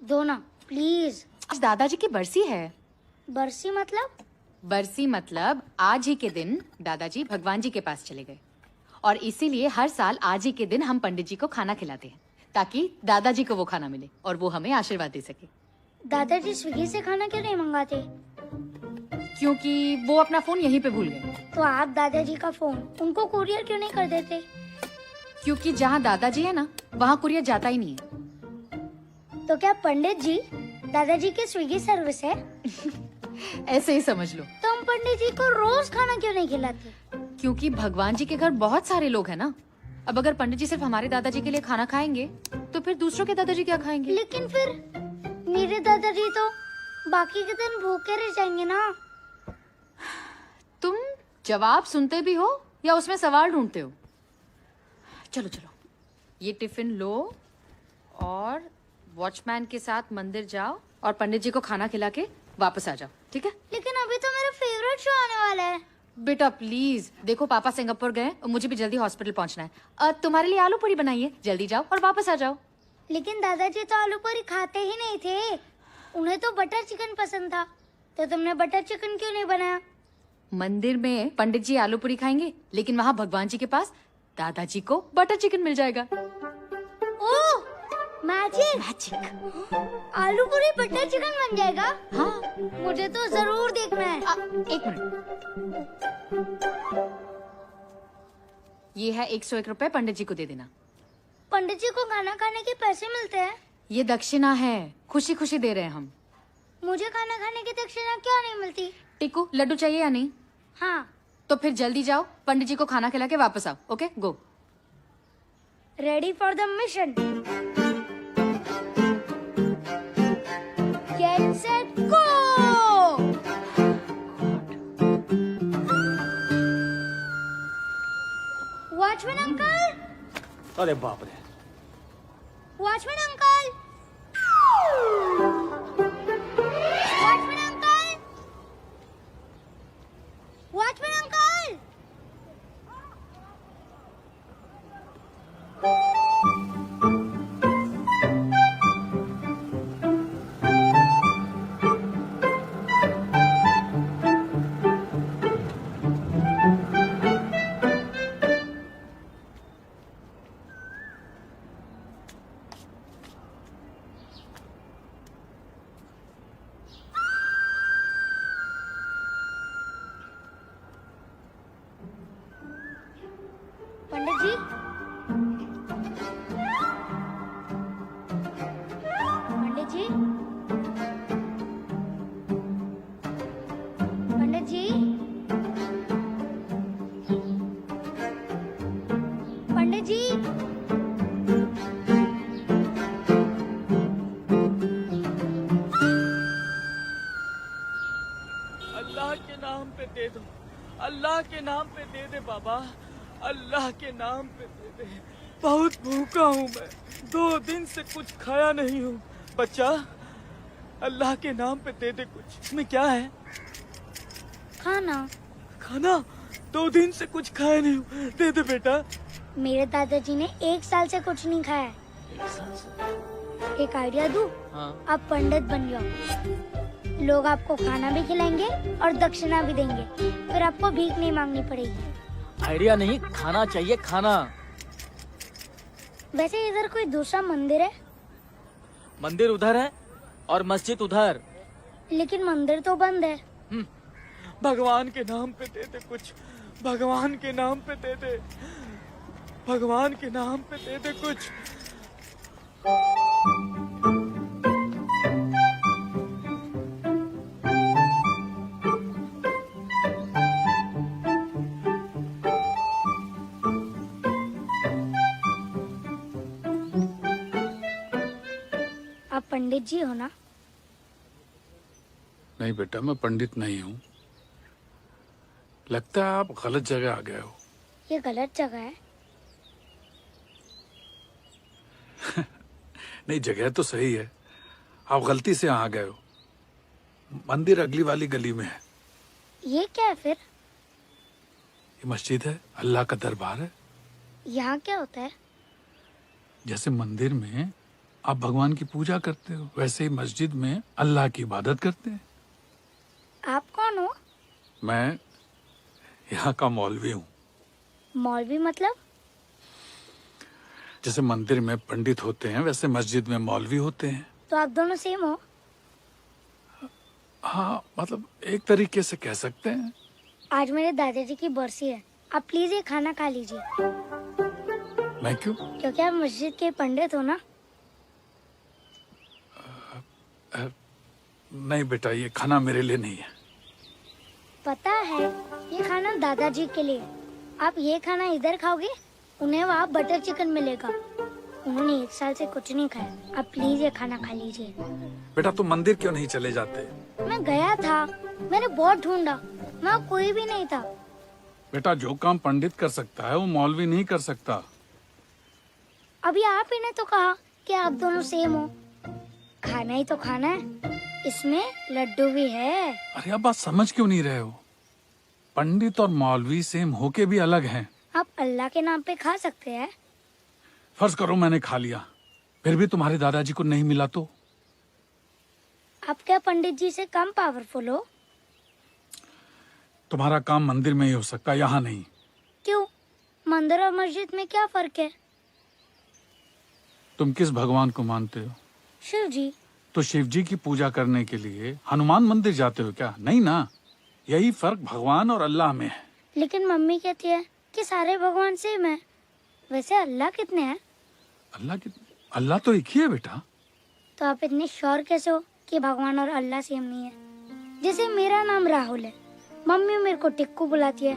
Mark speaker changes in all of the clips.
Speaker 1: दो ना प्लीज।
Speaker 2: आज दादाजी की बरसी है।
Speaker 1: बरसी मतलब?
Speaker 2: बरसी मतलब आज ही के दिन दादाजी भगवान जी के पास चले गए और इसीलिए हर साल आज ही के दिन हम पंडित जी को खाना खिलाते हैं ताकि दादाजी को वो खाना मिले और वो हमें आशीर्वाद दे सके।
Speaker 1: दादाजी स्विगी से खाना क्यों नहीं मंगाते?
Speaker 2: क्योंकि वो अपना फोन यहीं पे भूल गए।
Speaker 1: तो आप दादाजी का फोन उनको कुरियर क्यों नहीं कर देते?
Speaker 2: क्योंकि जहाँ दादाजी है ना वहाँ कुरियर जाता ही नहीं है।
Speaker 1: तो क्या पंडित जी दादाजी की स्विगी सर्विस है?
Speaker 2: ऐसे ही समझ लो।
Speaker 1: तो हम पंडित जी को रोज खाना क्यों नहीं खिलाते?
Speaker 2: क्योंकि भगवान जी के घर बहुत सारे लोग हैं ना। अब अगर पंडित जी सिर्फ हमारे दादाजी के लिए खाना खाएंगे तो फिर दूसरों के दादाजी क्या खाएंगे?
Speaker 1: लेकिन फिर मेरे दादाजी तो बाकी के दिन भूखे रह जाएंगे ना।
Speaker 2: तुम जवाब सुनते भी हो या उसमें सवाल ढूंढते हो? चलो चलो, ये टिफिन लो और वॉचमैन के साथ मंदिर जाओ और पंडित जी को खाना खिला के वापस आ जाओ, ठीक है?
Speaker 1: लेकिन अभी तो मेरा फेवरेट शो आने वाला है।
Speaker 2: बेटा प्लीज, देखो पापा सिंगापुर गए और मुझे भी जल्दी हॉस्पिटल पहुंचना है। तुम्हारे लिए आलू पूरी बनाई है, जल्दी जाओ और वापस आ जाओ।
Speaker 1: लेकिन दादाजी तो आलू पूरी खाते ही नहीं थे, उन्हें तो बटर चिकन पसंद था। तो तुमने बटर चिकन क्यों नहीं बनाया?
Speaker 2: मंदिर में पंडित जी आलू पूरी खाएंगे लेकिन वहाँ भगवान जी के पास दादाजी को बटर चिकन मिल जाएगा।
Speaker 1: ओह मैजिक!
Speaker 2: मैजिक!
Speaker 1: आलू पूरी बटर चिकन बन जाएगा?
Speaker 2: हाँ,
Speaker 1: मुझे तो जरूर देखना है।
Speaker 2: एक मिनट, ये है 101 रुपए, पंडित जी को दे देना।
Speaker 1: पंडित जी को खाना खाने के पैसे मिलते हैं?
Speaker 2: ये दक्षिणा है, खुशी खुशी दे रहे हैं हम।
Speaker 1: मुझे खाना खाने की दक्षिणा क्यों नहीं मिलती?
Speaker 2: टिकू, लड्डू चाहिए या नहीं?
Speaker 1: हाँ।
Speaker 2: तो फिर जल्दी जाओ, पंडित जी को खाना खिला के वापस आओ। Okay, go.
Speaker 1: Ready for the mission. Get set go. Watchman uncle!
Speaker 3: अरे बाप रे!
Speaker 1: Watchman uncle! Watchman uncle! Watchman uncle! Pandit ji, pandit ji, pandit ji, pandit ji.
Speaker 3: Allah के नाम पे दे दो, अल्लाह के नाम पे दे दे बाबा, अल्लाह के नाम पे दे दे। बहुत भूखा हूँ मैं, 2 दिन से कुछ खाया नहीं हूँ। बच्चा, अल्लाह के नाम पे दे दे कुछ। इसमें क्या है?
Speaker 1: खाना।
Speaker 3: खाना? 2 दिन से कुछ खाया नहीं हूँ, दे दे बेटा।
Speaker 1: मेरे दादाजी ने 1 साल से कुछ नहीं खाया है।
Speaker 3: 1 साल से?
Speaker 1: एक आइडिया दूं?
Speaker 3: हाँ।
Speaker 1: आप पंडित बन जाओ, लोग आपको खाना भी खिलाएंगे और दक्षिणा भी देंगे, फिर आपको भीख नहीं मांगनी पड़ेगी।
Speaker 3: आइडिया नहीं, खाना चाहिए, खाना।
Speaker 1: वैसे इधर कोई दूसरा मंदिर है?
Speaker 3: मंदिर उधर है और मस्जिद उधर।
Speaker 1: लेकिन मंदिर तो बंद है।
Speaker 3: भगवान के नाम पे दे दे कुछ, भगवान के नाम पे दे दे, भगवान के नाम पे दे दे कुछ।
Speaker 1: आप पंडित जी हो ना?
Speaker 4: नहीं बेटा, मैं पंडित नहीं हूँ। लगता है आप गलत जगह आ गए हो।
Speaker 1: ये गलत जगह है।
Speaker 4: नहीं, जगह तो सही है, आप गलती से यहाँ आ गए हो। मंदिर अगली वाली गली में है।
Speaker 1: ये क्या है फिर?
Speaker 4: ये मस्जिद है, अल्लाह का दरबार है।
Speaker 1: यहाँ क्या होता है?
Speaker 4: जैसे मंदिर में आप भगवान की पूजा करते हो, वैसे ही मस्जिद में अल्लाह की इबादत करते हैं।
Speaker 1: आप कौन हो?
Speaker 4: मैं यहाँ का मौलवी हूँ।
Speaker 1: मौलवी मतलब?
Speaker 4: जैसे मंदिर में पंडित होते हैं वैसे मस्जिद में मौलवी होते हैं।
Speaker 1: तो आप दोनों सेम हो?
Speaker 4: हाँ, मतलब एक तरीके से कह सकते हैं।
Speaker 1: आज मेरे दादाजी की बरसी है, आप प्लीज ये खाना खा लीजिए।
Speaker 4: मैं क्यों?
Speaker 1: क्योंकि आप मस्जिद के पंडित हो ना।
Speaker 4: नहीं बेटा, ये खाना मेरे लिए नहीं है।
Speaker 1: पता है, ये खाना दादाजी के लिए। आप ये खाना इधर खाओगे, उन्हें वहाँ बटर चिकन मिलेगा। उन्होंने 1 साल से कुछ नहीं खाया। आप प्लीज ये खाना खा लीजिए।
Speaker 4: बेटा तुम मंदिर क्यों नहीं चले जाते?
Speaker 1: मैं गया था, मैंने बहुत ढूंढा, वहाँ कोई भी नहीं था।
Speaker 4: बेटा जो काम पंडित कर सकता है वो मौलवी नहीं कर सकता।
Speaker 1: अभी आप ही ने तो कहा कि आप दोनों सेम हो। खाना ही तो खाना है, इसमें लड्डू भी है।
Speaker 4: अरे अब बात समझ क्यों नहीं रहे हो? पंडित और मौलवी सेम होके भी अलग हैं।
Speaker 1: आप अल्लाह के नाम पे खा सकते हैं।
Speaker 4: फर्ज करो मैंने खा लिया, फिर भी तुम्हारे दादाजी को नहीं मिला तो?
Speaker 1: आप क्या पंडित जी से कम पावरफुल हो?
Speaker 4: तुम्हारा काम मंदिर में ही हो सकता है, यहाँ नहीं।
Speaker 1: क्यों? मंदिर और मस्जिद में क्या फर्क है?
Speaker 4: तुम किस भगवान को मानते हो?
Speaker 1: शिव जी।
Speaker 4: तो शिव जी की पूजा करने के लिए हनुमान मंदिर जाते हो क्या? नहीं ना। यही फर्क भगवान और अल्लाह में है।
Speaker 1: लेकिन मम्मी कहती है कि सारे भगवान सेम है। वैसे अल्लाह कितने हैं?
Speaker 4: अल्लाह तो एक ही है बेटा।
Speaker 1: तो आप इतने श्योर कैसे हो कि भगवान और अल्लाह सेम नहीं है? जैसे मेरा नाम राहुल है, मम्मी मेरे को टिक्कू बुलाती है,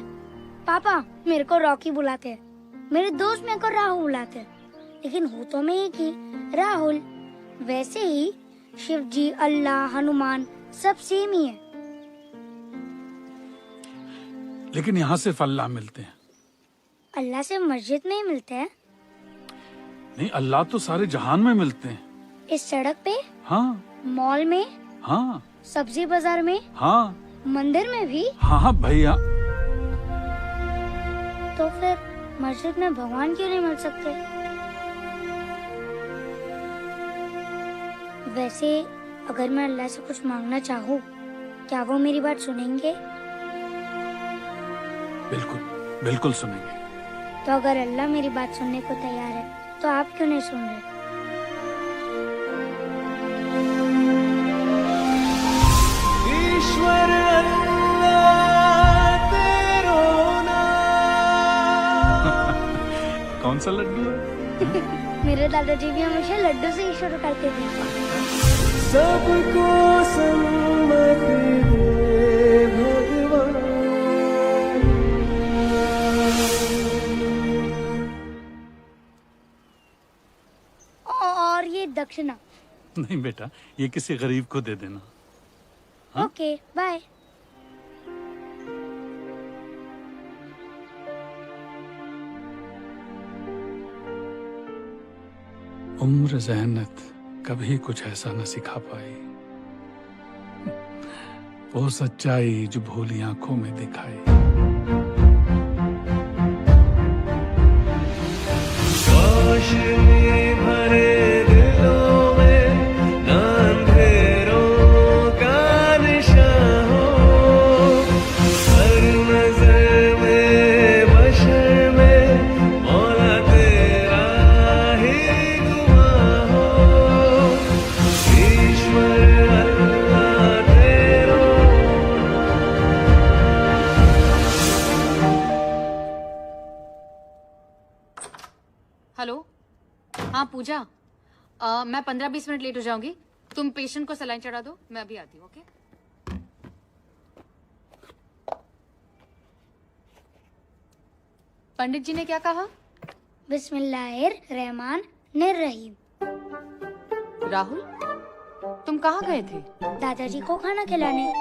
Speaker 1: पापा मेरे को रॉकी बुलाते हैं, मेरे दोस्त मेरे को राहुल बुलाते हैं, लेकिन हूँ तो मैं एक ही, राहुल। वैसे ही शिव जी, अल्लाह, हनुमान सब सेम ही है।
Speaker 4: लेकिन यहाँ सिर्फ अल्लाह मिलते हैं।
Speaker 1: अल्लाह से मस्जिद में ही मिलते हैं?
Speaker 4: नहीं, अल्लाह तो सारे जहान में मिलते हैं।
Speaker 1: इस सड़क पे?
Speaker 4: हाँ
Speaker 1: मॉल में?
Speaker 4: हाँ
Speaker 1: सब्जी बाजार में?
Speaker 4: हाँ
Speaker 1: मंदिर में भी?
Speaker 4: हाँ हाँ भैया।
Speaker 1: तो फिर मस्जिद में भगवान क्यों नहीं मिल सकते? वैसे अगर मैं अल्लाह से कुछ मांगना चाहूँ, क्या वो मेरी बात सुनेंगे?
Speaker 4: बिल्कुल बिल्कुल सुनेंगे।
Speaker 1: तो अगर अल्लाह मेरी बात सुनने को तैयार है, तो आप क्यों नहीं सुन रहे?
Speaker 3: ईश्वर अल्लाह तेरो नाम।
Speaker 4: कौन सा लड्डू है?
Speaker 1: मेरे दादाजी भी हमेशा लड्डू से ही शुरू करते थे।
Speaker 3: सबको सम्मत दे भगवान।
Speaker 1: और ये दक्षिणा।
Speaker 4: नहीं बेटा, ये किसी गरीब को दे देना। हाँ?
Speaker 1: Okay bye.
Speaker 4: उम्र ज़हनत कभी कुछ ऐसा न सिखा पाई, वो सच्चाई जो भोली आंखों में दिखाई।
Speaker 3: रोशनी भरे दिलों में अंधेरों का निशान हो, हर नजर में बशर में मौला तेरा ही गुआह हो। ईश्वर अल्लाह तेरो
Speaker 2: हेलो। हाँ पूजा, मैं 15-20 मिनट लेट हो जाऊंगी। तुम पेशेंट को सलाइन चढ़ा दो, मैं अभी आती हूँ। ओके? पंडित जी ने क्या कहा?
Speaker 1: बिस्मिल्लाहिर्रहमानिर्रहीम।
Speaker 2: राहुल, तुम कहाँ गए थे?
Speaker 1: दादाजी को खाना खिलाने।